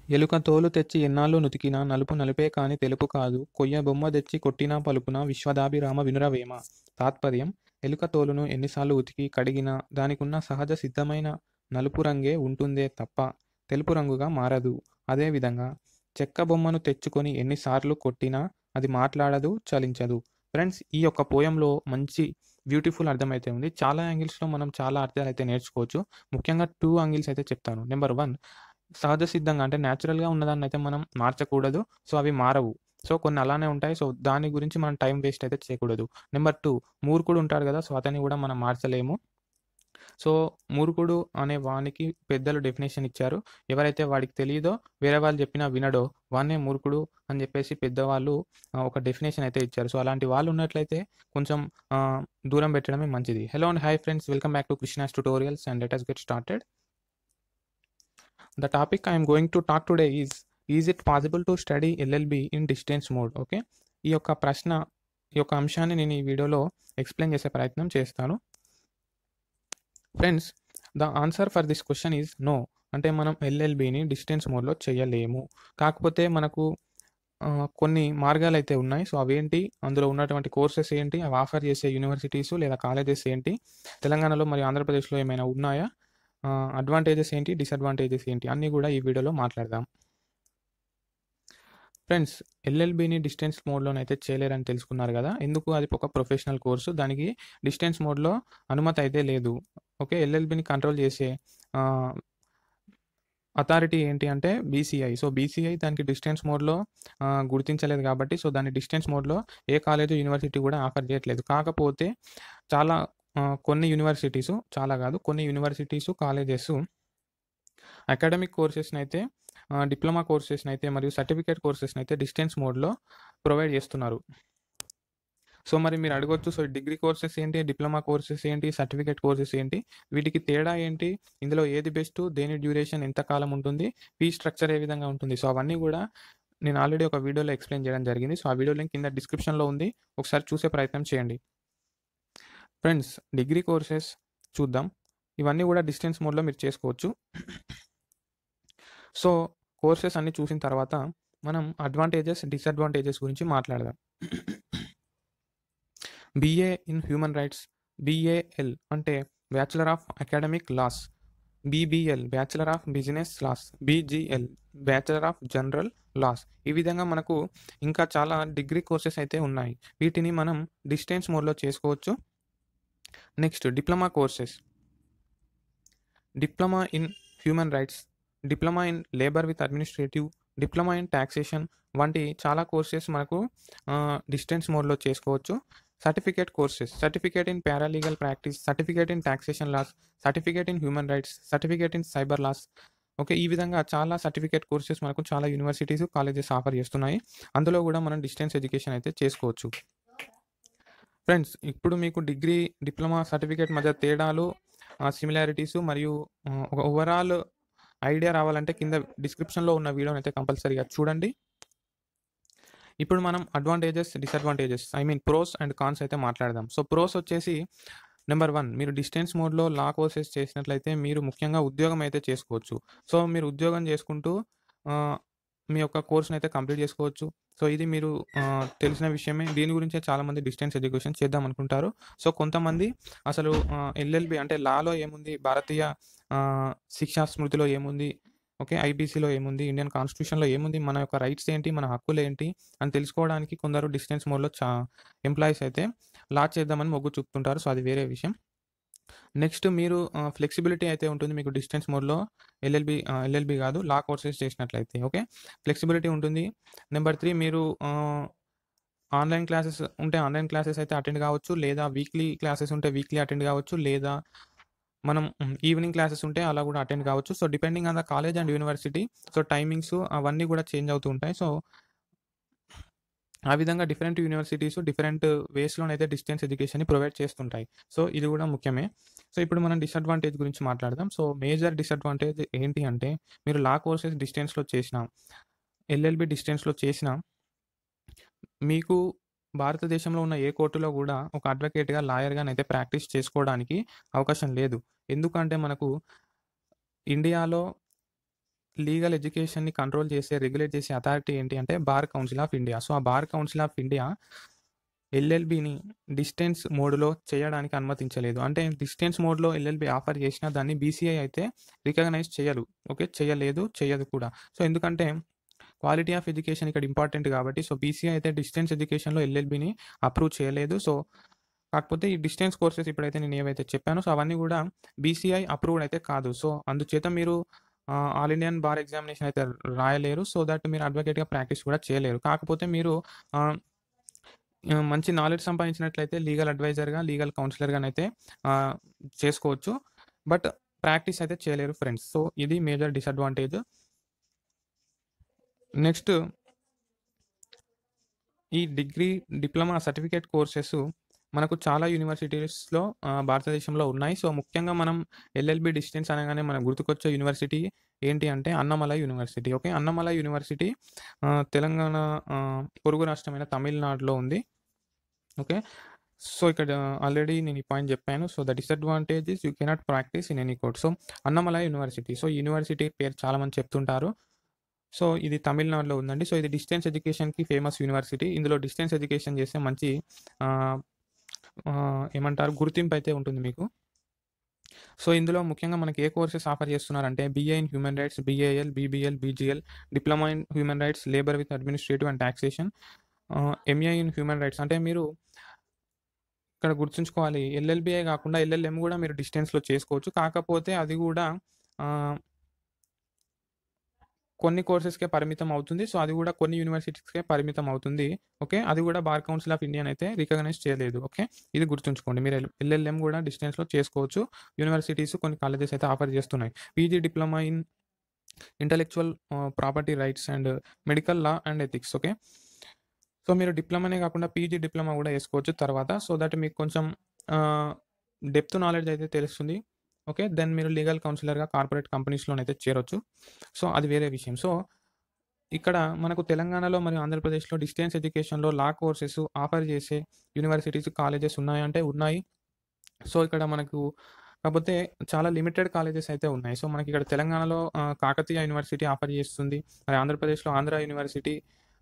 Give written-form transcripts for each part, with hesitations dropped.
ఎలుక తోలు తెచ్చి ఎన్నాళ్ళు నుతికినా నలుపు నలుపే కాని తెలుపు కాదు. కొయ్య బొమ్మ తెచ్చి కొట్టినా పలుకున విశ్వదాభిరామ వినురవేమ. తాత్పర్యం: ఎలుక తోలును ఎన్నిసార్లు ఉతికి, కడిగినా దానికున్న సహజ సిద్ధమైన నలుపు రంగే ఉంటుందే తప్ప తెలుపు రంగుగా మారదు. అదేవిధంగా చెక్క బొమ్మను తెచ్చుకొని ఎన్నిసార్లు కొట్టినా అది మాట్లాడదు, చలించదు. ఫ్రెండ్స్, ఈ యొక్క పోయంలో మంచి బ్యూటిఫుల్ అర్థమైతే ఉంది. చాలా యాంగిల్స్‌లో మనం చాలా అర్థాలైతే నేర్చుకోవచ్చు. ముఖ్యంగా 2 యాంగిల్స్ అయితే చెప్తాను. నెంబర్ 1, సహజ సిద్ధంగా అంటే నేచురల్‌గా ఉన్నదాన్నయితే మనం మార్చకూడదు. సో, అవి మారవు. సో, కొన్ని అలానే ఉంటాయి. సో, దాని గురించి మనం టైం వేస్ట్ అయితే చేయకూడదు. నెంబర్ 2, మూర్ఖుడు ఉంటాడు గదా! సో, అతన్ని గూడా మనం మార్చలేము. సో, మూర్ఖుడు అనే వానికి పెద్దలు డెఫినిషన్ ఇచ్చారు. ఎవరైతే వాడికి తెలీదో, వేరే వాళ్ళు చెప్పినా వినడో వాన్నే మూర్ఖుడు అని జెప్పేసి పెద్దవాళ్ళు ఒక డెఫినిషన్ అయితే ఇచ్చారు. సో, అలాంటి వాళ్ళు ఉన్నట్లయితే కొంచెం దూరం పెట్టడమే మంచిది. Hello and hi friends, welcome back to Krishna's tutorials and let us get started. The topic I am going to talk today is it possible to study LLB in distance mode? Okay, ఈ యొక్క ప్రశ్న, ఈ యొక్క అంశాన్ని నేను ఈ వీడియోలో explain చేసే ప్రయత్నం చేస్తాను. Friends, the answer for this question is no. అంటే మనం ఎల్ఎల్బిని డిస్టెన్స్ మోడ్లో చేయలేము. కాకపోతే మనకు కొన్ని మార్గాలు అయితే ఉన్నాయి. సో, అవేంటి, అందులో ఉన్నటువంటి కోర్సెస్ ఏంటి, అవి ఆఫర్ చేసే యూనివర్సిటీస్ లేదా కాలేజెస్ ఏంటి, తెలంగాణలో మరియు ఆంధ్రప్రదేశ్లో ఏమైనా ఉన్నాయా, అడ్వాంటేజెస్ ఏంటి, డిసడ్వాంటేజెస్ ఏంటి, అన్నీ కూడా ఈ వీడియోలో మాట్లాడదాం. ఫ్రెండ్స్, ఎల్ఎల్బిని డిస్టెన్స్ మోడ్లోనైతే చేయలేరని తెలుసుకున్నారు కదా. ఎందుకు? అది ఒక ప్రొఫెషనల్ కోర్సు. దానికి డిస్టెన్స్ మోడ్లో అనుమతి అయితే లేదు. ఓకే, ఎల్ఎల్బిని కంట్రోల్ చేసే అథారిటీ ఏంటి అంటే బీసీఐ. సో, బీసీఐ దానికి డిస్టెన్స్ మోడ్లో గుర్తించలేదు కాబట్టి, సో, దాన్ని డిస్టెన్స్ మోడ్లో ఏ కాలేజు, యూనివర్సిటీ కూడా ఆఫర్ చేయట్లేదు. కాకపోతే చాలా కొన్ని యూనివర్సిటీసు, చాలా కాదు, కొన్ని యూనివర్సిటీసు, కాలేజెస్ అకాడమిక్ కోర్సెస్‌నైతే, డిప్లొమా కోర్సెస్‌నైతే మరియు సర్టిఫికేట్ కోర్సెస్‌నైతే డిస్టెన్స్ మోడ్‌లో ప్రొవైడ్ చేస్తున్నారు. సో, మరి మీరు అడగొచ్చు, సో, డిగ్రీ కోర్సెస్ ఏంటి, డిప్లొమా కోర్సెస్ ఏంటి, సర్టిఫికేట్ కోర్సెస్ ఏంటి, వీటికి తేడా ఏంటి, ఇందులో ఏది బెస్టు, దేని డ్యూరేషన్ ఎంత కాలం ఉంటుంది, ఫీ స్ట్రక్చర్ ఏ విధంగా ఉంటుంది. సో, అవన్నీ కూడా నేను ఆల్రెడీ ఒక వీడియోలో ఎక్స్ప్లెయిన్ చేయడం జరిగింది. సో, ఆ వీడియో లింక్ కింద డిస్క్రిప్షన్‌లో ఉంది. ఒకసారి చూసే ప్రయత్నం చేయండి. ఫ్రెండ్స్, డిగ్రీ కోర్సెస్ చూద్దాం. ఇవన్నీ కూడా డిస్టెన్స్ మోడ్‌లో మీరు చేసుకోవచ్చు. సో, కోర్సెస్ అన్నీ చూసిన తర్వాత మనం అడ్వాంటేజెస్, డిసడ్వాంటేజెస్ గురించి మాట్లాడదాం. BA in human rights, BAL అంటే bachelor of academic laws, BBL bachelor of business laws, BGL bachelor of general laws. ఈ విధంగా మనకు ఇంకా చాలా డిగ్రీ కోర్సెస్ అయితే ఉన్నాయి. వీటిని మనం డిస్టెన్స్ మోడ్లో చేసుకోవచ్చు. Next, diploma courses, diploma in human rights, diploma in labour with administrative, diploma in taxation వంటి చాలా కోర్సెస్ మనకు డిస్టెన్స్ మోడ్లో చేసుకోవచ్చు. Certificate courses, certificate in paralegal practice, certificate in taxation laws, certificate in human rights, certificate in cyber laws. Okay, ఈ విధంగా చాలా certificate courses మనకు చాలా యూనివర్సిటీస్, కాలేజెస్ ఆఫర్ చేస్తున్నాయి. అందులో కూడా మనం డిస్టెన్స్ ఎడ్యుకేషన్ అయితే చేసుకోవచ్చు. ఫ్రెండ్స్, ఇప్పుడు మీకు డిగ్రీ, డిప్లొమా, సర్టిఫికేట్ మధ్య తేడాలు, సిమిలారిటీస్ మరియు ఒక ఓవరాల్ ఐడియా రావాలంటే కింద డిస్క్రిప్షన్‌లో ఉన్న వీడియోని అయితే కంపల్సరీగా చూడండి. ఇప్పుడు మనం advantages, disadvantages, I mean pros and cons అయితే మాట్లాడదాం. సో, ప్రోస్ వచ్చేసి నెంబర్ 1, మీరు డిస్టెన్స్ మోడ్‌లో లా కోర్సెస్ చేసినట్లయితే మీరు ముఖ్యంగా ఉద్యోగం అయితే చేసుకోవచ్చు. సో, మీరు ఉద్యోగం చేసుకుంటూ ఆహ్, మీ యొక్క కోర్స్‌నైతే కంప్లీట్ చేసుకోవచ్చు. సో, ఇది మీరు తెలిసిన విషయమే. దీని గురించే చాలామంది డిస్టెన్స్ ఎడ్యుకేషన్ చేద్దాం అనుకుంటారు. సో, కొంతమంది అసలు ఎల్ఎల్బి అంటే లాలో ఏముంది, భారతీయ శిక్షా స్మృతిలో ఏముంది, ఓకే, ఐపీసీలో ఏముంది, ఇండియన్ కాన్స్టిట్యూషన్‌లో ఏముంది, మన యొక్క రైట్స్ ఏంటి, మన హక్కులేంటి అని తెలుసుకోవడానికి కొందరు డిస్టెన్స్ మోడ్‌లో ఎంప్లాయీస్ అయితే లా చేద్దామని మొగ్గు చూపుతుంటారు. సో, అది వేరే విషయం. నెక్స్ట్, మీరు ఫ్లెక్సిబిలిటీ అయితే ఉంటుంది మీకు డిస్టెన్స్ మోడ్‌లో ఎల్ఎల్బి కాదు, లా కోర్సెస్ చేసినట్లయితే. ఓకే, ఫ్లెక్సిబిలిటీ ఉంటుంది. నెంబర్ 3, మీరు ఆన్‌లైన్ క్లాసెస్ ఉంటే ఆన్‌లైన్ క్లాసెస్ అయితే అటెండ్ కావచ్చు. లేదా వీక్లీ క్లాసెస్ ఉంటే వీక్లీ అటెండ్ కావచ్చు. లేదా మనం ఈవినింగ్ క్లాసెస్ ఉంటే అలా కూడా అటెండ్ కావచ్చు. So, depending on the college and university. So, timings అవన్నీ కూడా చేంజ్ అవుతూ ఉంటాయి. సో, ఆ విధంగా డిఫరెంట్ యూనివర్సిటీస్ డిఫరెంట్ వేస్‌లోనైతే డిస్టెన్స్ ఎడ్యుకేషన్‌ని ప్రొవైడ్ చేస్తుంటాయి. సో, ఇది కూడా ముఖ్యమే. సో, ఇప్పుడు మనం డిసడ్వాంటేజ్ గురించి మాట్లాడదాం. సో, మేజర్ డిసడ్వాంటేజ్ ఏంటి అంటే, మీరు లా కోర్సెస్ డిస్టెన్స్‌లో చేసినా, ఎల్ఎల్బి డిస్టెన్స్‌లో చేసినా, మీకు భారతదేశంలో ఉన్న ఏ కోర్టులో కూడా ఒక అడ్వకేట్‌గా, లాయర్‌గానైతే ప్రాక్టీస్ చేసుకోవడానికి అవకాశం లేదు. ఎందుకంటే మనకు ఇండియాలో లీగల్ ఎడ్యుకేషన్‌ని కంట్రోల్ చేసే, రెగ్యులేట్ చేసే అథారిటీ ఏంటి అంటే Bar Council of India. So, ఆ బార్ కౌన్సిల్ ఆఫ్ ఇండియా ఎల్ఎల్‌బిని డిస్టెన్స్ మోడ్‌లో చేయడానికి అనుమతించలేదు. అంటే డిస్టెన్స్ మోడ్‌లో ఎల్ఎల్‌బి ఆఫర్ చేసినా దాన్ని బీసీఐ అయితే రికగ్నైజ్ చేయరు. ఓకే. చేయలేదు, చేయదు కూడా. సో, ఎందుకంటే క్వాలిటీ ఆఫ్ ఎడ్యుకేషన్ ఇక్కడ ఇంపార్టెంట్ కాబట్టి సో, బీసీఐ అయితే డిస్టెన్స్ ఎడ్యుకేషన్‌లో ఎల్ఎల్‌బిని అప్రూవ్ చేయలేదు. సో, కాకపోతే ఈ డిస్టెన్స్ కోర్సెస్ ఇప్పుడైతే నేను ఏవైతే చెప్పానో సో, అవన్నీ కూడా బీసీఐ అప్రూవ్డ్ అయితే కాదు. సో, అందుచేత మీరు ఆల్ ఇండియన్ బార్ ఎగ్జామినేషన్ అయితే రాయలేరు. సో, దట్ మీరు అడ్వకేట్‌గా ప్రాక్టీస్ కూడా చేయలేరు. కాకపోతే మీరు ఆహ్, మంచి నాలెడ్జ్ సంపాదించినట్లయితే లీగల్ అడ్వైజర్‌గా, లీగల్ కౌన్సిలర్‌గానైతే ఆహ్, చేసుకోవచ్చు. బట్ ప్రాక్టీస్ అయితే చేయలేరు ఫ్రెండ్స్. సో, ఇది మేజర్ డిసడ్వాంటేజ్. నెక్స్ట్ ఈ డిగ్రీ, డిప్లొమా, సర్టిఫికేట్ కోర్సెస్ మనకు చాలా యూనివర్సిటీస్‌లో భారతదేశంలో ఉన్నాయి. సో, ముఖ్యంగా మనం ఎల్ఎల్‌బి డిస్టెన్స్ అనగానే మనకు గుర్తుకొచ్చే యూనివర్సిటీ ఏంటి అంటే Annamalai university. Okay. Annamalai university Telangana పొరుగు రాష్ట్రమైన తమిళనాడులో ఉంది. ఓకే. సో, ఇక్కడ ఆల్రెడీ నేను ఈ పాయింట్ చెప్పాను. So, the disadvantage is you cannot practice in any court. So, Annamalai university. So, ఈ యూనివర్సిటీ పేరు చాలామంది చెప్తుంటారు. సో, ఇది తమిళనాడులో ఉందండి. సో, ఇది డిస్టెన్స్ ఎడ్యుకేషన్‌కి ఫేమస్ యూనివర్సిటీ. ఇందులో డిస్టెన్స్ ఎడ్యుకేషన్ చేస్తే మంచి ఆహ్, ఏమంటారు గుర్తింపు అయితే ఉంటుంది మీకు. సో, ఇందులో ముఖ్యంగా మనకి ఏ కోర్సెస్ ఆఫర్ చేస్తున్నారంటే BA in human rights, BAL, BBL, BGL, diploma in human rights, labour with administrative and taxation, MA in human rights. అంటే మీరు ఇక్కడ గుర్తుంచుకోవాలి ఎల్ఎల్బీఏ కాకుండా ఎల్ఎల్ఎం కూడా మీరు డిస్టెన్స్‌లో చేసుకోవచ్చు. కాకపోతే అది కూడా ఆహ్, కొన్ని కోర్సెస్‌కే పరిమితం అవుతుంది. సో, అది కూడా కొన్ని యూనివర్సిటీస్‌కే పరిమితం అవుతుంది. ఓకే. అది కూడా బార్ కౌన్సిల్ ఆఫ్ ఇండియానైతే రికగ్నైజ్ చేయలేదు. ఓకే. ఇది గుర్తుంచుకోండి. మీరు ఎల్ఎల్ఎం కూడా డిస్టెన్స్‌లో చేసుకోవచ్చు. యూనివర్సిటీస్ కొన్ని కాలేజెస్ అయితే ఆఫర్ చేస్తున్నాయి. PG diploma in intellectual property rights and medical law and ethics. Okay. So, మీరు డిప్లొమానే కాకుండా పీజీ డిప్లొమా కూడా చేసుకోవచ్చు తర్వాత. సో, దట్ మీకు కొంచెం డెప్త్ నాలెడ్జ్ అయితే తెలుస్తుంది. ఓకే. దెన్ మీరు లీగల్ కౌన్సిలర్‌గా కార్పొరేట్ కంపెనీస్‌లోనైతే చేరొచ్చు. సో, అది వేరే విషయం. సో, ఇక్కడ మనకు తెలంగాణలో మరియు ఆంధ్రప్రదేశ్‌లో డిస్టెన్స్ ఎడ్యుకేషన్‌లో లా కోర్సెస్ ఆఫర్ చేసే యూనివర్సిటీస్, కాలేజెస్ ఉన్నాయంటే ఉన్నాయి. సో, ఇక్కడ మనకు కాకపోతే చాలా లిమిటెడ్ కాలేజెస్ అయితే ఉన్నాయి. సో, మనకి ఇక్కడ తెలంగాణలో కాకతీయ యూనివర్సిటీ ఆఫర్ చేస్తుంది. మరి ఆంధ్రప్రదేశ్‌లో ఆంధ్ర యూనివర్సిటీ,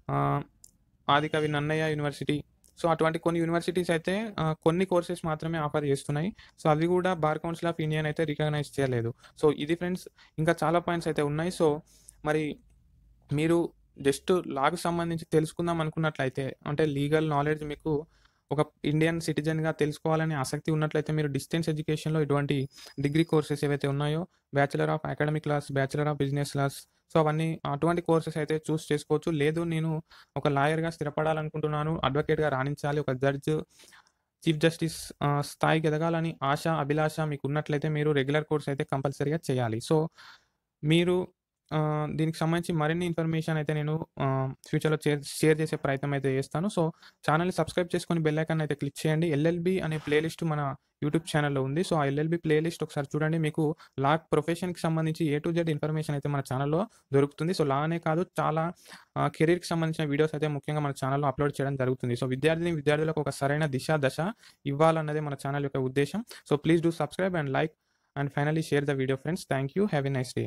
ఆహ్, ఆదికవి నన్నయ్య యూనివర్సిటీ. సో, అటువంటి కొన్ని యూనివర్సిటీస్ అయితే కొన్ని కోర్సెస్ మాత్రమే ఆఫర్ చేస్తున్నాయి. సో, అవి కూడా బార్ కౌన్సిల్ ఆఫ్ ఇండియానైతే రికగ్నైజ్ చేయలేదు. సో, ఇది ఫ్రెండ్స్ ఇంకా చాలా పాయింట్స్ అయితే ఉన్నాయి. సో, మరి మీరు జస్ట్ లాకి సంబంధించి తెలుసుకుందాం అనుకున్నట్లయితే అంటే లీగల్ నాలెడ్జ్ మీకు ఒక ఇండియన్ సిటిజన్‌గా తెలుసుకోవాలనే ఆసక్తి ఉన్నట్లయితే మీరు డిస్టెన్స్ ఎడ్యుకేషన్‌లో ఇటువంటి డిగ్రీ కోర్సెస్ ఏవైతే ఉన్నాయో bachelor of academic laws, bachelor of business laws so, అవన్నీ అటువంటి కోర్సెస్ అయితే చూస్ చేసుకోవచ్చు. లేదు నేను ఒక లాయర్‌గా స్థిరపడాలనుకుంటున్నాను, అడ్వకేట్‌గా రాణించాలి, ఒక జడ్జ్, చీఫ్ జస్టిస్ స్థాయికి ఎదగాలని ఆశ, అభిలాష మీకున్నట్లయితే మీరు రెగ్యులర్ కోర్స్ అయితే కంపల్సరీగా చేయాలి. సో, మీరు దీనికి సంబంధించి మరిన్ని ఇన్ఫర్మేషన్ అయితే నేను ఫ్యూచర్‌లో షేర్ చేసే ప్రయత్నం అయితే చేస్తాను. సో, ఛానెల్‌ని సబ్స్క్రైబ్ చేసుకొని బెల్ ఐకాన్ అయితే క్లిక్ చేయండి. ఎల్ఎల్‌బి అనే ప్లేలిస్ట్ మన యూట్యూబ్ ఛానెల్‌లో ఉంది. సో, ఆ ఎల్ఎల్‌బి ప్లేలిస్ట్ ఒకసారి చూడండి. మీకు లా ప్రొఫెషన్‌కి సంబంధించి ఏ టు జెడ్ ఇన్ఫర్మేషన్ అయితే మన ఛానెల్‌లో దొరుకుతుంది. సో, లా అనే కాదు చాలా కెరీర్‌కి సంబంధించిన వీడియోస్ అయితే ముఖ్యంగా మన ఛానెల్‌లో అప్లోడ్ చేయడం జరుగుతుంది. సో, విద్యార్థులకు ఒక సరైన దిశ, దశ ఇవ్వాలన్నదే మన ఛానెల్ యొక్క ఉద్దేశ్యం. So, please do subscribe and like and finally share the video friends. Thank you. Have a nice day.